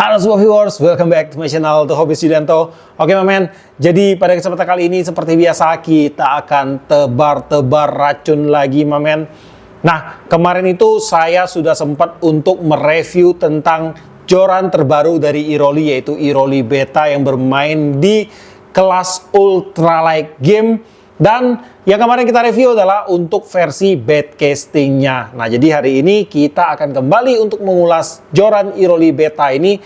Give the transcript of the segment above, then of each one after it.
Halo semua viewers, welcome back to my channel, The Hobby Sudianto. Oke men, jadi pada kesempatan kali ini seperti biasa kita akan tebar-tebar racun lagi men. Nah, kemarin itu saya sudah sempat untuk mereview tentang joran terbaru dari Iroli, yaitu Iroli Beta yang bermain di kelas ultralight game. Dan yang kemarin kita review adalah untuk versi backcastingnya. Nah, jadi hari ini kita akan kembali untuk mengulas joran Iroli Beta ini.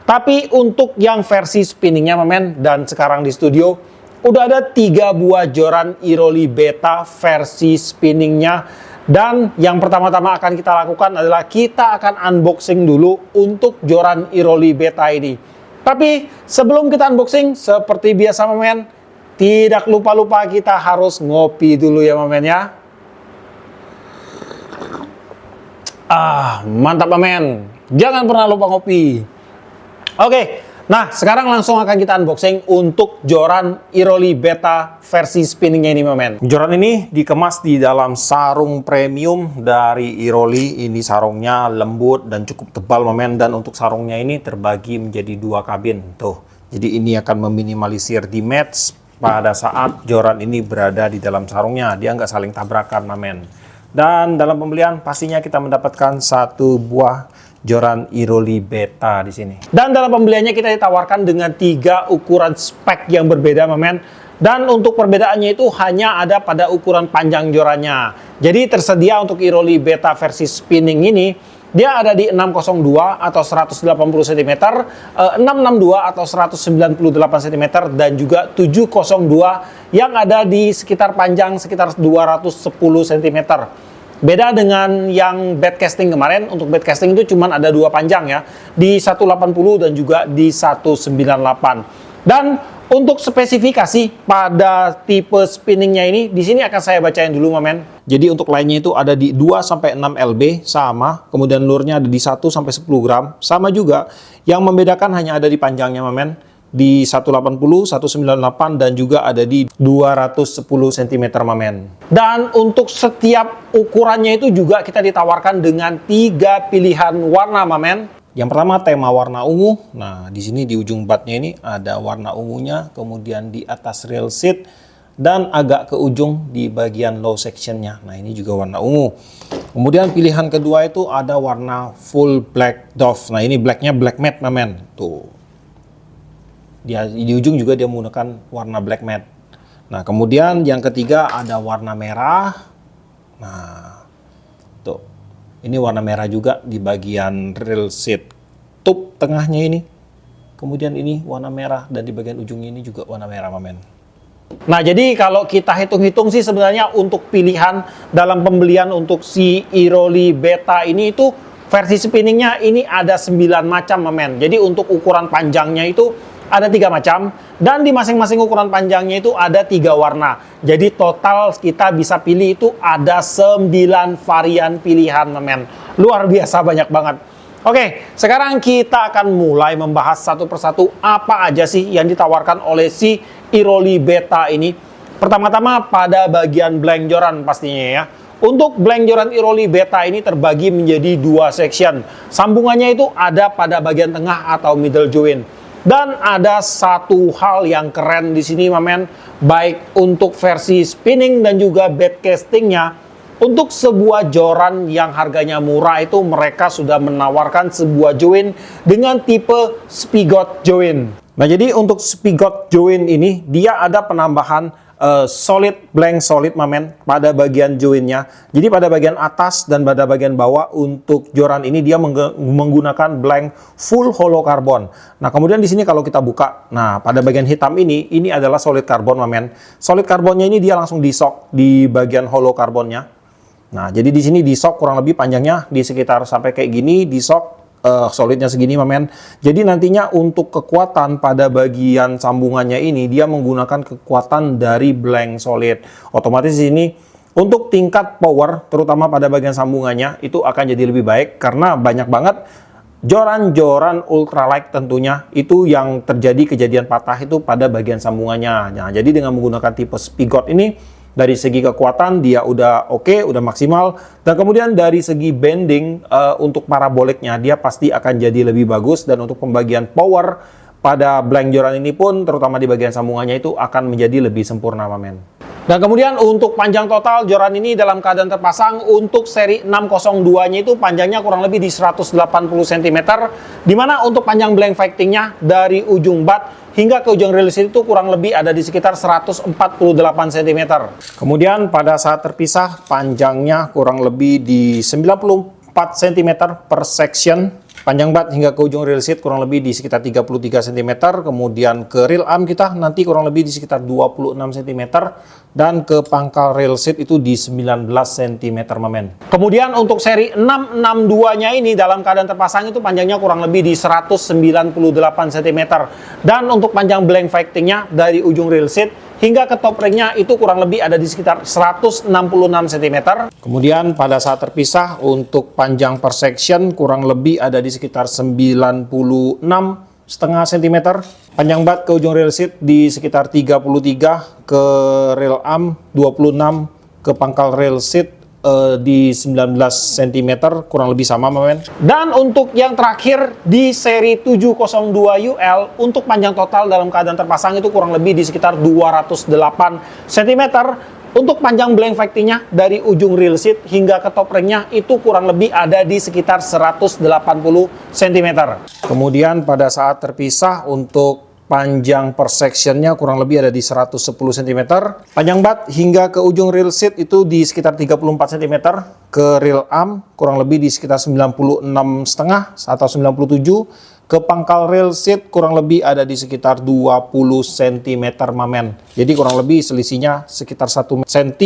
Tapi untuk yang versi spinningnya, men, dan sekarang di studio udah ada 3 buah joran Iroli Beta versi spinningnya. Dan yang pertama-tama akan kita lakukan adalah kita akan unboxing dulu untuk joran Iroli Beta ini. Tapi sebelum kita unboxing, seperti biasa, men, tidak lupa-lupa kita harus ngopi dulu ya men ya. Mantap men. Jangan pernah lupa ngopi. Oke, nah sekarang langsung akan kita unboxing untuk joran Iroli Beta versi spinningnya ini men. Joran ini dikemas di dalam sarung premium dari Iroli. Ini sarungnya lembut dan cukup tebal men. Dan untuk sarungnya ini terbagi menjadi 2 kabin. Tuh, jadi ini akan meminimalisir damage pada saat joran ini berada di dalam sarungnya. Dia nggak saling tabrakan men. Dan dalam pembelian pastinya kita mendapatkan 1 buah joran Iroli Beta di sini. Dan dalam pembeliannya kita ditawarkan dengan 3 ukuran spek yang berbeda men. Dan untuk perbedaannya itu hanya ada pada ukuran panjang jorannya. Jadi tersedia untuk Iroli Beta versi spinning ini, dia ada di 602 atau 180 cm, 662 atau 198 cm, dan juga 702 yang ada di sekitar panjang sekitar 210 cm. Beda dengan yang backcasting kemarin. Untuk backcasting itu cuma ada 2 panjang ya, di 180 dan juga di 198. Dan untuk spesifikasi pada tipe spinningnya ini, di sini akan saya bacain dulu men. Jadi untuk line-nya itu ada di 2 sampai 6 lb sama, kemudian lure-nya ada di 1 sampai 10 gram sama juga. Yang membedakan hanya ada di panjangnya men, di 180, 198 dan juga ada di 210 cm men. Dan untuk setiap ukurannya itu juga kita ditawarkan dengan 3 pilihan warna men. Yang pertama tema warna ungu. Nah, di sini di ujung batnya ini ada warna ungunya, kemudian di atas rail seat dan agak ke ujung di bagian low sectionnya. Nah, ini juga warna ungu. Kemudian pilihan kedua itu ada warna full black dove. Nah, ini blacknya black matte men. Tuh. Di ujung juga dia menggunakan warna black matte. Nah, kemudian yang ketiga ada warna merah. Nah, tuh. Ini warna merah juga di bagian rail seat tube tengahnya ini. Kemudian ini warna merah dan di bagian ujungnya ini juga warna merah men. Nah, jadi kalau kita hitung-hitung sih sebenarnya untuk pilihan dalam pembelian untuk si Iroli Beta ini itu versi spinningnya ini ada 9 macam men. Jadi untuk ukuran panjangnya itu ada 3 macam, dan di masing-masing ukuran panjangnya itu ada 3 warna. Jadi total kita bisa pilih itu ada 9 varian pilihan men. Luar biasa banyak banget. Oke, sekarang kita akan mulai membahas satu persatu apa aja sih yang ditawarkan oleh si Iroli Beta ini. Pertama-tama pada bagian blank joran pastinya ya. Untuk blank joran Iroli Beta ini terbagi menjadi 2 section. Sambungannya itu ada pada bagian tengah atau middle joint. Dan ada satu hal yang keren di sini men, baik untuk versi spinning dan juga backcastingnya. Untuk sebuah joran yang harganya murah itu mereka sudah menawarkan sebuah join dengan tipe spigot join. Nah, jadi untuk spigot join ini dia ada penambahan solid blank solid men pada bagian joinnya. Jadi pada bagian atas dan pada bagian bawah untuk joran ini dia menggunakan blank full hollow carbon. Nah, kemudian di sini kalau kita buka, nah pada bagian hitam ini adalah solid carbon men. Solid carbonnya ini dia langsung disok di bagian hollow carbonnya. Nah, jadi di sini disok kurang lebih panjangnya di sekitar sampai kayak gini, disok solidnya segini men. Jadi nantinya untuk kekuatan pada bagian sambungannya ini dia menggunakan kekuatan dari blank solid. Otomatis ini untuk tingkat power terutama pada bagian sambungannya itu akan jadi lebih baik karena banyak banget joran-joran ultralight tentunya itu yang terjadi kejadian patah itu pada bagian sambungannya. Nah, jadi dengan menggunakan tipe spigot ini Dari segi kekuatan dia udah oke, udah maksimal. Dan kemudian dari segi bending untuk paraboliknya dia pasti akan jadi lebih bagus. Dan untuk pembagian power pada blank joran ini pun terutama di bagian sambungannya itu akan menjadi lebih sempurna, men. Dan kemudian untuk panjang total joran ini dalam keadaan terpasang untuk seri 602-nya itu panjangnya kurang lebih di 180 cm, di mana untuk panjang blank fighting-nya dari ujung bat hingga ke ujung release itu kurang lebih ada di sekitar 148 cm. Kemudian pada saat terpisah panjangnya kurang lebih di 94 cm per section. Panjang bat hingga ke ujung reel seat kurang lebih di sekitar 33 cm. Kemudian ke reel arm kita nanti kurang lebih di sekitar 26 cm. Dan ke pangkal reel seat itu di 19 cm, men. Kemudian untuk seri 662-nya ini dalam keadaan terpasang itu panjangnya kurang lebih di 198 cm. Dan untuk panjang blank fighting-nya dari ujung reel seat hingga ke top ring-nya itu kurang lebih ada di sekitar 166 cm. Kemudian pada saat terpisah untuk panjang per section kurang lebih ada di sekitar 96,5 cm. Panjang bat ke ujung reel seat di sekitar 33, ke reel arm 26, ke pangkal reel seat di 19 cm, kurang lebih sama, men. Dan untuk yang terakhir di seri 702 UL untuk panjang total dalam keadaan terpasang itu kurang lebih di sekitar 208 cm. Untuk panjang blank fighting-nya dari ujung reel seat hingga ke top ring-nya itu kurang lebih ada di sekitar 180 cm. Kemudian pada saat terpisah untuk panjang per section-nya kurang lebih ada di 110 cm. Panjang bat hingga ke ujung reel seat itu di sekitar 34 cm. Ke reel arm kurang lebih di sekitar 96,5 atau 97. Ke pangkal reel seat kurang lebih ada di sekitar 20 cm, mamen. Jadi kurang lebih selisihnya sekitar 1 cm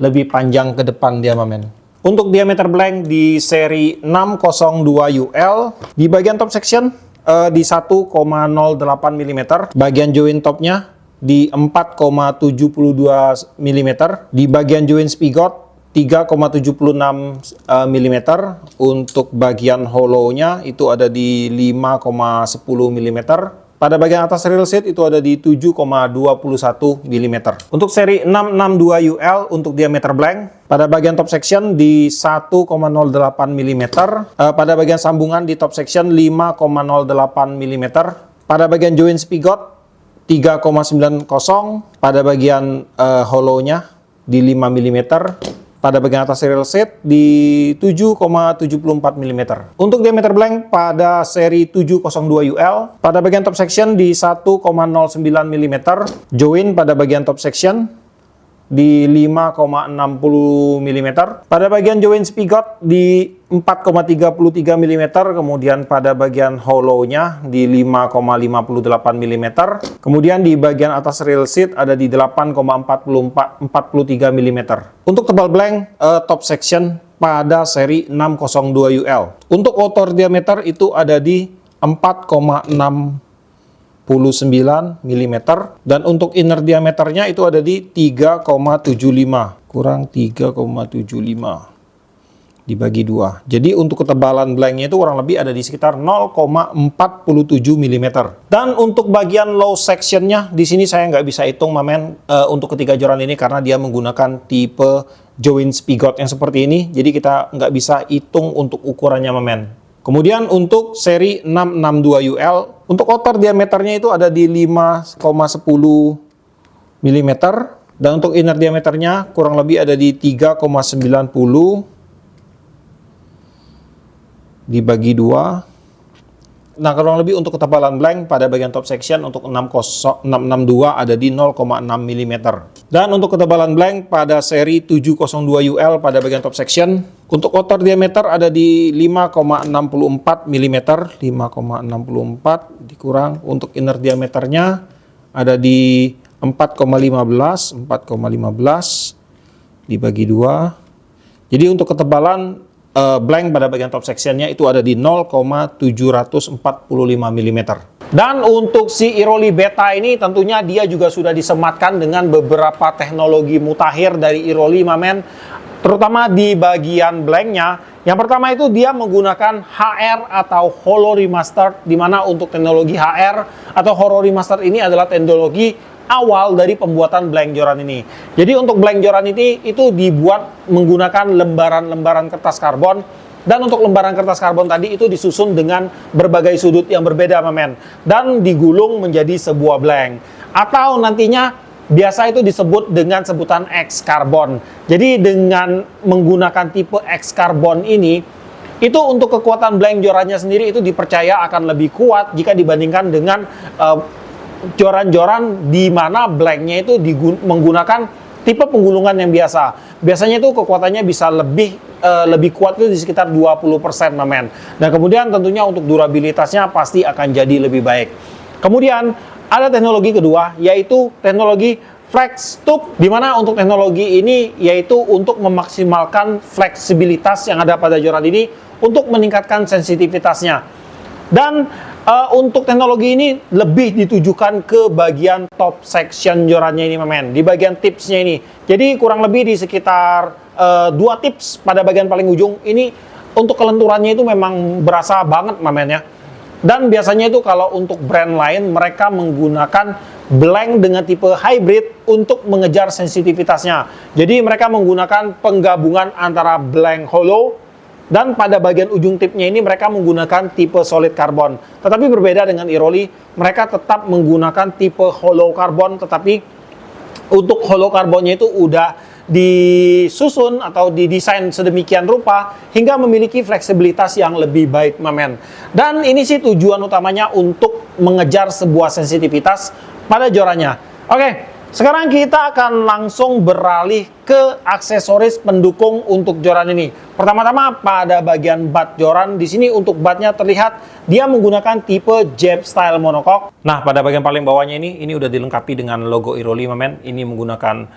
lebih panjang ke depan dia, mamen. Untuk diameter blank di seri 602 UL di bagian top section di 1,08 mm, bagian join topnya di 4,72 mm, di bagian join spigot 3,76 mm, untuk bagian hollow-nya itu ada di 5,10 mm. Pada bagian atas reel seat itu ada di 7,21 mm. Untuk seri 662 UL untuk diameter blank, pada bagian top section di 1,08 mm. Pada bagian sambungan di top section 5,08 mm. Pada bagian join spigot 3,90. Pada bagian hollow-nya di 5 mm. Pada bagian atas reel seat di 7,74 mm. Untuk diameter blank pada seri 702 UL, pada bagian top section di 1,09 mm. Join pada bagian top section di 5,60 mm. Pada bagian join spigot di 4,33 mm. Kemudian pada bagian hollow-nya di 5,58 mm. Kemudian di bagian atas reel seat ada di 8,43 mm. Untuk tebal blank top section pada seri 602 UL. Untuk outer diameter itu ada di 4,69 mm. Dan untuk inner diameternya itu ada di 3,75. Kurang 3,75. Dibagi 2. Jadi untuk ketebalan blanknya itu kurang lebih ada di sekitar 0,47 mm. Dan untuk bagian low sectionnya di sini saya nggak bisa hitung, mamen, untuk ketiga joran ini karena dia menggunakan tipe join spigot yang seperti ini. Jadi kita nggak bisa hitung untuk ukurannya, mamen. Kemudian untuk seri 662 UL untuk outer diameternya itu ada di 5,10 mm. Dan untuk inner diameternya kurang lebih ada di 3,90 dibagi 2. Nah, kurang lebih untuk ketebalan blank pada bagian top section untuk 662 ada di 0,6 mm. Dan untuk ketebalan blank pada seri 702 UL pada bagian top section untuk outer diameter ada di 5,64 mm. 5,64 dikurang untuk inner diameternya ada di 4,15 dibagi 2. Jadi untuk ketebalan blank pada bagian top sectionnya itu ada di 0,745 mm. Dan untuk si Iroli Beta ini tentunya dia juga sudah disematkan dengan beberapa teknologi mutakhir dari Iroli, mamen, terutama di bagian blanknya. Yang pertama itu dia menggunakan HR atau Holo Remastered, di mana untuk teknologi HR atau Holo Remastered ini adalah teknologi awal dari pembuatan blank joran ini. Jadi untuk blank joran ini itu dibuat menggunakan lembaran-lembaran kertas karbon, dan untuk lembaran kertas karbon tadi itu disusun dengan berbagai sudut yang berbeda, men, dan digulung menjadi sebuah blank, atau nantinya biasa itu disebut dengan sebutan X karbon. Jadi dengan menggunakan tipe X karbon ini, itu untuk kekuatan blank jorannya sendiri itu dipercaya akan lebih kuat jika dibandingkan dengan joran-joran di mana blanknya itu menggunakan tipe penggulungan yang biasa. Biasanya itu kekuatannya bisa lebih kuat itu di sekitar 20%, men. Dan kemudian tentunya untuk durabilitasnya pasti akan jadi lebih baik. Kemudian ada teknologi kedua, yaitu teknologi flex tube, di mana untuk teknologi ini yaitu untuk memaksimalkan fleksibilitas yang ada pada joran ini untuk meningkatkan sensitivitasnya. Dan untuk teknologi ini lebih ditujukan ke bagian top section jorannya ini, men, di bagian tipsnya ini. Jadi kurang lebih di sekitar 2 tips pada bagian paling ujung ini, untuk kelenturannya itu memang berasa banget, men, ya. Dan biasanya itu kalau untuk brand lain mereka menggunakan blank dengan tipe hybrid untuk mengejar sensitivitasnya. Jadi mereka menggunakan penggabungan antara blank hollow, dan pada bagian ujung tipnya ini mereka menggunakan tipe solid karbon. Tetapi berbeda dengan Iroli, mereka tetap menggunakan tipe hollow karbon, tetapi untuk hollow karbonnya itu udah disusun atau didesain sedemikian rupa hingga memiliki fleksibilitas yang lebih baik, men. Dan ini sih tujuan utamanya untuk mengejar sebuah sensitivitas pada jorannya. Oke. Sekarang kita akan langsung beralih ke aksesoris pendukung untuk joran ini. Pertama-tama pada bagian bat joran, di sini untuk batnya terlihat dia menggunakan tipe jab style monocoque. Nah, pada bagian paling bawahnya ini udah dilengkapi dengan logo Iroli, men. Ini menggunakan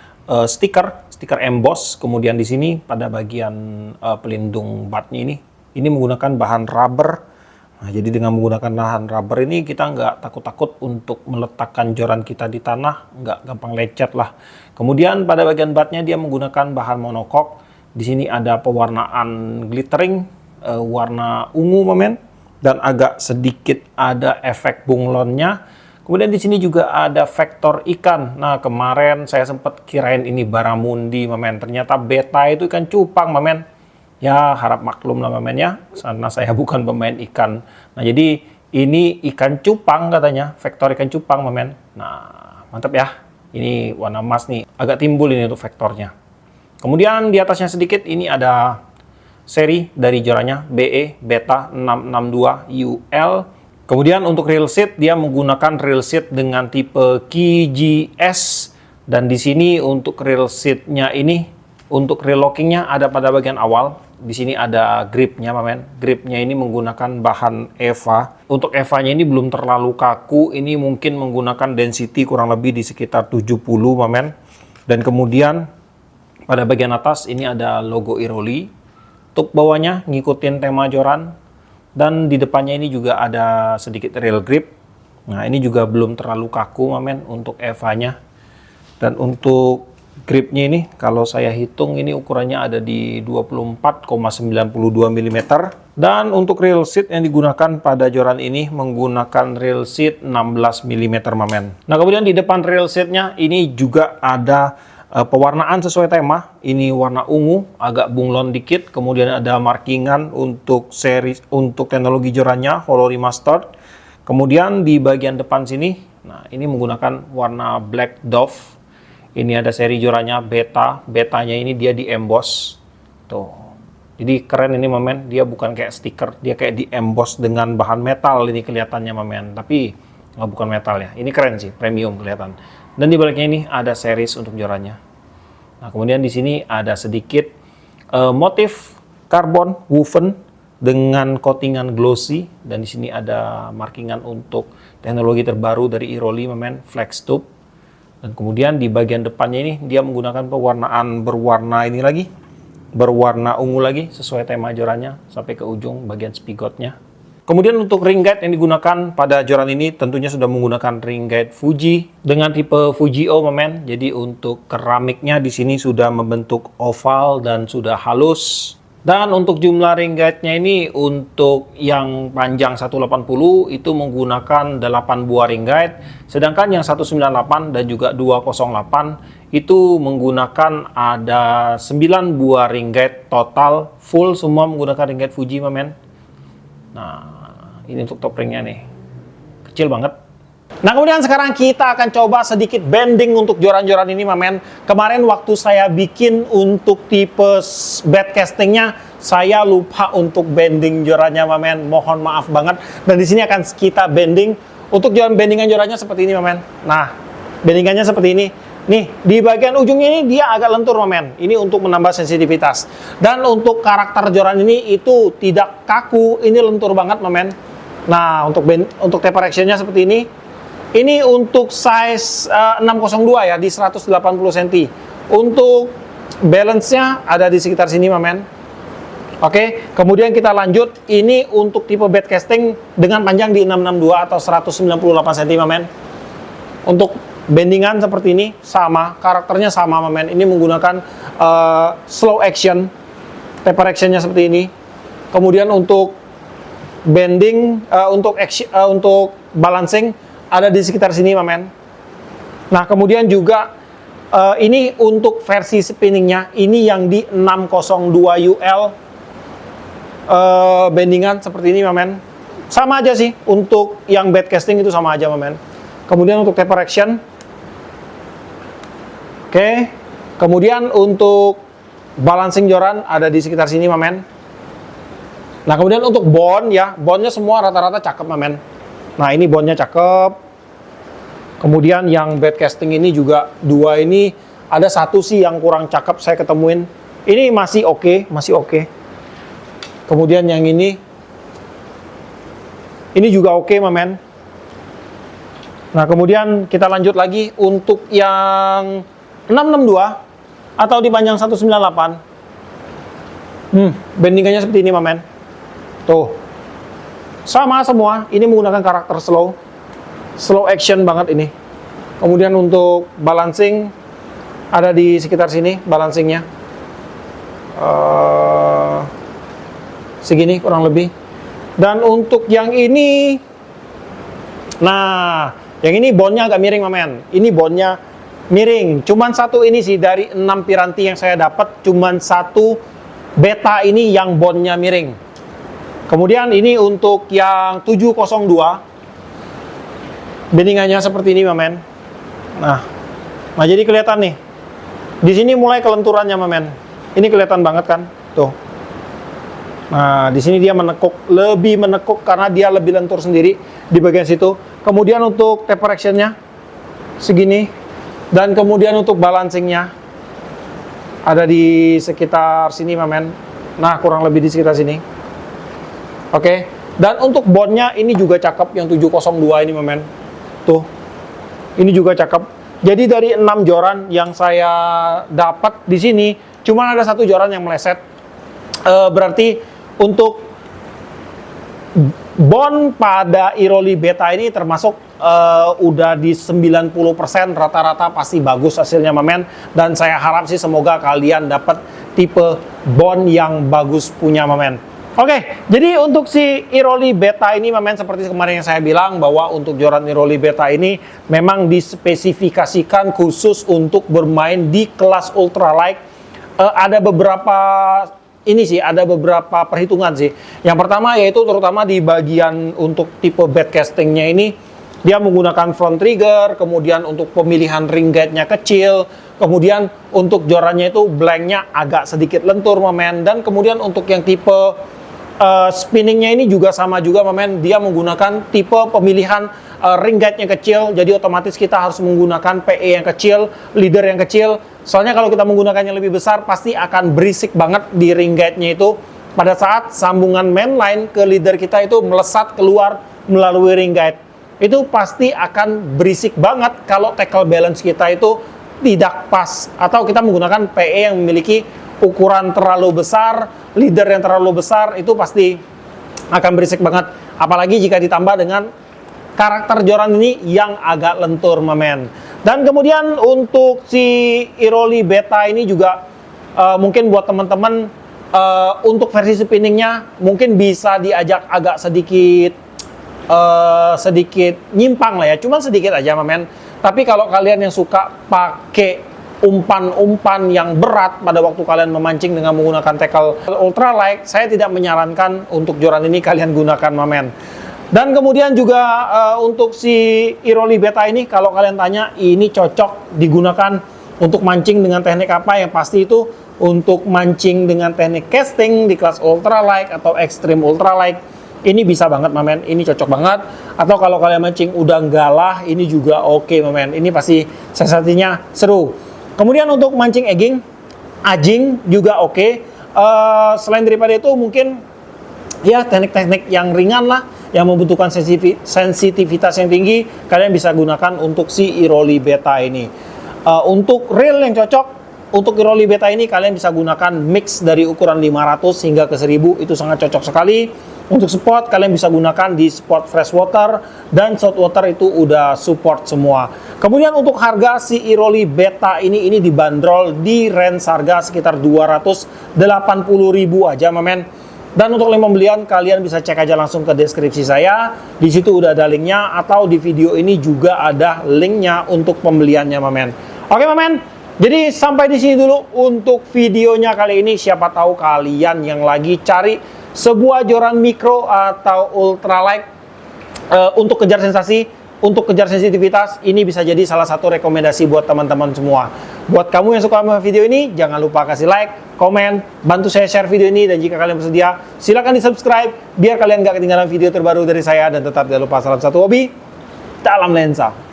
stiker emboss. Kemudian di sini pada bagian pelindung batnya ini menggunakan bahan rubber. Nah, jadi dengan menggunakan bahan rubber ini kita nggak takut-takut untuk meletakkan joran kita di tanah, nggak gampang lecet lah. Kemudian pada bagian batnya dia menggunakan bahan monocoque. Di sini ada pewarnaan glittering, warna ungu, men, dan agak sedikit ada efek bunglonnya. Kemudian di sini juga ada vektor ikan. Nah, kemarin saya sempat kirain ini barramundi, men. Ternyata beta itu ikan cupang, men. Ya, harap maklum lah, men, ya, karena saya bukan pemain ikan. Nah, jadi ini ikan cupang katanya, vektor ikan cupang, men. Nah, mantap ya. Ini warna emas nih, agak timbul ini untuk vektornya. Kemudian di atasnya sedikit ini ada seri dari jorannya, BE Beta 662 UL. Kemudian untuk rail seat dia menggunakan rail seat dengan tipe KGS, dan di sini untuk rail seatnya ini, untuk rail lockingnya ada pada bagian awal. Di sini ada gripnya, men. Gripnya ini menggunakan bahan EVA. Untuk EVA-nya ini belum terlalu kaku. Ini mungkin menggunakan density kurang lebih di sekitar 70, men. Dan kemudian pada bagian atas ini ada logo Iroli. Untuk bawahnya ngikutin tema joran. Dan di depannya ini juga ada sedikit rail grip. Nah, ini juga belum terlalu kaku, men, untuk EVA-nya. Dan untuk gripnya ini kalau saya hitung ini ukurannya ada di 24,92 mm. Dan untuk rail seat yang digunakan pada joran ini menggunakan rail seat 16 mm, men. Nah, kemudian di depan rail seatnya ini juga ada pewarnaan sesuai tema. Ini warna ungu, agak bunglon dikit. Kemudian ada markingan untuk seri, untuk teknologi jorannya Hollow Remastered. Kemudian di bagian depan sini, nah ini menggunakan warna Black Dove. Ini ada seri jorannya Beta. Betanya ini dia di emboss. Tuh. Jadi keren ini, men. Dia bukan kayak stiker, dia kayak di emboss dengan bahan metal ini kelihatannya, men. Tapi bukan metal ya. Ini keren sih, premium kelihatan. Dan di baliknya ini ada series untuk jorannya. Nah, kemudian di sini ada sedikit motif karbon woven dengan coatingan glossy, dan di sini ada markingan untuk teknologi terbaru dari Iroli, men, flex tube. Dan kemudian di bagian depannya ini dia menggunakan pewarnaan berwarna ini lagi, berwarna ungu lagi sesuai tema jorannya sampai ke ujung bagian spigotnya. Kemudian untuk ring guide yang digunakan pada joran ini tentunya sudah menggunakan ring guide Fuji dengan tipe Fuji-O, men. Jadi untuk keramiknya di sini sudah membentuk oval dan sudah halus. Dan untuk jumlah ring guide-nya ini untuk yang panjang 180 itu menggunakan 8 buah ring guide, sedangkan yang 198 dan juga 208 itu menggunakan ada 9 buah ring guide total, full semua menggunakan ring guide Fuji, men. Nah, ini untuk top ringnya nih. Kecil banget. Nah, kemudian sekarang kita akan coba sedikit bending untuk joran-joran ini, men. Kemarin waktu saya bikin untuk tipe bed castingnya, saya lupa untuk bending jorannya, men. Mohon maaf banget. Dan di sini akan kita bending. Untuk joran bendingan jorannya seperti ini, men. Nah, bendingannya seperti ini. Nih, di bagian ujungnya ini dia agak lentur, men. Ini untuk menambah sensitivitas. Dan untuk karakter joran ini itu tidak kaku, ini lentur banget, men. Nah, untuk taper actionnya seperti ini. Ini untuk size 602 ya, di 180 cm. Untuk balance-nya ada di sekitar sini, men. Oke, kemudian kita lanjut. Ini untuk tipe bed casting dengan panjang di 662 atau 198 cm, men. Untuk bendingan seperti ini sama, karakternya sama, men. Ini menggunakan slow action, taper actionnya seperti ini. Kemudian untuk bending, untuk balancing ada di sekitar sini, men. Nah, kemudian juga ini untuk versi spinningnya, ini yang di 602 UL bendingan seperti ini, men. Sama aja sih, untuk yang bed casting itu sama aja, men. Kemudian untuk taper action, oke. Kemudian untuk balancing joran ada di sekitar sini, men. Nah, kemudian untuk bond ya, bondnya semua rata-rata cakep, men. Nah, ini bondnya cakep. Kemudian yang bed casting ini juga dua ini, ada satu sih yang kurang cakep saya ketemuin. Ini masih oke, masih oke. Kemudian yang ini juga oke, men. Nah, kemudian kita lanjut lagi untuk yang 662 atau di panjang 198. Bendingannya seperti ini, men. Tuh. Sama semua, ini menggunakan karakter slow action banget ini. Kemudian untuk balancing ada di sekitar sini balancingnya, segini kurang lebih. Dan untuk yang ini, nah yang ini bondnya agak miring, men. Ini bondnya miring. Cuman satu ini sih dari 6 piranti yang saya dapat, cuman satu beta ini yang bondnya miring. Kemudian ini untuk yang 702, bendingannya seperti ini, men. Nah, jadi kelihatan nih. Di sini mulai kelenturannya, men. Ini kelihatan banget kan? Tuh. Nah, di sini dia lebih menekuk karena dia lebih lentur sendiri di bagian situ. Kemudian untuk taper actionnya segini. Dan kemudian untuk balancingnya ada di sekitar sini, men. Nah, kurang lebih di sekitar sini. Oke. Dan untuk bondnya ini juga cakep, yang 702 ini, men. Tuh. Ini juga cakep. Jadi dari 6 joran yang saya dapat di sini, cuma ada satu joran yang meleset. Berarti untuk bond pada Iroli Beta ini termasuk udah di 90% rata-rata pasti bagus hasilnya, men. Dan saya harap sih semoga kalian dapat tipe bond yang bagus punya, men. Oke, jadi untuk si Iroli Beta ini, men, seperti kemarin yang saya bilang bahwa untuk joran Iroli Beta ini memang dispesifikasikan khusus untuk bermain di kelas ultralight. Ada beberapa perhitungan sih. Yang pertama yaitu terutama di bagian untuk tipe bed castingnya ini, dia menggunakan front trigger, kemudian untuk pemilihan ring guide-nya kecil, kemudian untuk jorannya itu blanknya agak sedikit lentur, men. Dan kemudian untuk yang tipe spinningnya ini juga sama juga, men. Dia menggunakan tipe pemilihan ring guide-nya kecil, jadi otomatis kita harus menggunakan PE yang kecil, leader yang kecil. Soalnya kalau kita menggunakannya lebih besar, pasti akan berisik banget di ring guide-nya itu. Pada saat sambungan mainline ke leader kita itu melesat keluar melalui ring guide, itu pasti akan berisik banget kalau tackle balance kita itu tidak pas. Atau kita menggunakan PE yang memiliki ukuran terlalu besar, leader yang terlalu besar, itu pasti akan berisik banget. Apalagi jika ditambah dengan karakter joran ini yang agak lentur, men. Dan kemudian untuk si Iroli Beta ini juga mungkin buat teman-teman untuk versi spinningnya mungkin bisa diajak agak sedikit nyimpang lah ya, cuman sedikit aja men. Tapi kalau kalian yang suka pakai umpan-umpan yang berat pada waktu kalian memancing dengan menggunakan tackle ultralight, saya tidak menyarankan untuk joran ini kalian gunakan men. Dan kemudian juga untuk si Iroli Beta ini, kalau kalian tanya ini cocok digunakan untuk mancing dengan teknik apa, yang pasti itu untuk mancing dengan teknik casting di kelas ultralight atau extreme ultralight. Ini bisa banget men, ini cocok banget. Atau kalau kalian mancing udang galah, ini juga oke men. Ini pasti sensasinya seru. Kemudian untuk mancing ajing juga oke. Selain daripada itu mungkin ya teknik-teknik yang ringan lah, yang membutuhkan sensitivitas yang tinggi, kalian bisa gunakan untuk si Iroli Beta ini. Untuk reel yang cocok untuk Iroli Beta ini, kalian bisa gunakan mix dari ukuran 500 hingga ke 1000, itu sangat cocok sekali. Untuk spot, kalian bisa gunakan di spot freshwater dan saltwater, itu udah support semua. Kemudian untuk harga si Iroli Beta ini dibanderol di range harga sekitar 280.000 aja men. Dan untuk link pembelian kalian bisa cek aja langsung ke deskripsi saya. Di situ udah ada linknya, atau di video ini juga ada linknya untuk pembeliannya men. Oke men. Jadi sampai di sini dulu untuk videonya kali ini. Siapa tahu kalian yang lagi cari sebuah joran mikro atau ultralight untuk kejar sensasi, untuk kejar sensitivitas, ini bisa jadi salah satu rekomendasi buat teman-teman semua. Buat kamu yang suka sama video ini, jangan lupa kasih like, komen, bantu saya share video ini, dan jika kalian bersedia, silahkan di subscribe biar kalian gak ketinggalan video terbaru dari saya. Dan tetap jangan lupa, salam satu hobi dalam lensa.